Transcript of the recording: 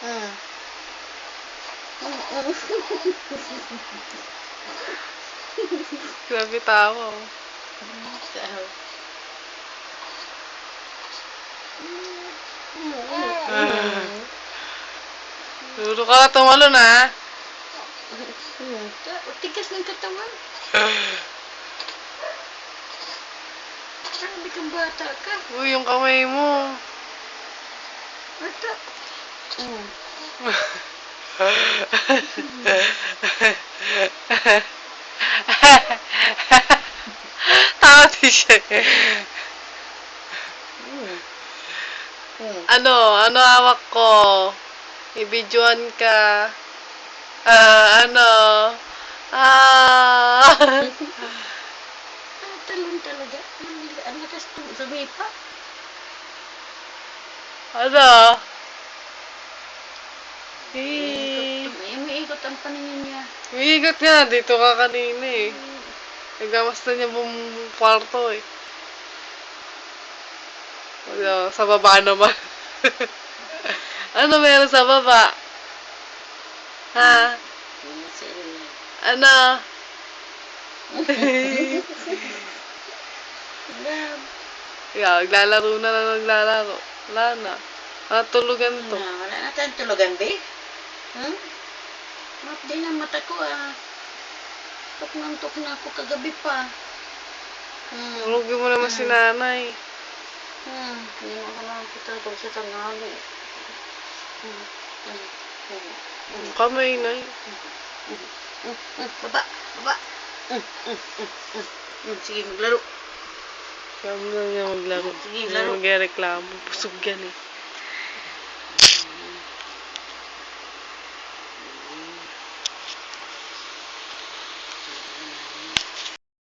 Hmm. Grabe tawa. Duro ka na tumalon, ha? Tigas ng katawan. Sabi kang bata ka. Uy, yung kamay mo. Bata. Tawa din siya. Ano hawak ko? Ibidyoan ka. Ano? Talon talaga. Ang lakas sumipa. Ano? Umiikot ang paningin niya. Umiigot nga. Dito ka kanina eh. Nagdamas na niya buong kwarto eh. Sa baba naman. Ano meron sa baba? Ha? Ano? Yeah, naglalaro na lang naglalaro. Wala na. Tulugan to. Wala na tayong tulugan, babe. Mapdi na mata ko, Tok na ako kagabi pa. Tulugin mo naman si nanay. Hindi mo ako nakakita pag sa tanghali. Kamay na Baba. Sige, maglaro. Kaya mo na niya maglaro. Sige, Hindi laro. magreklamo. Pusog yan eh.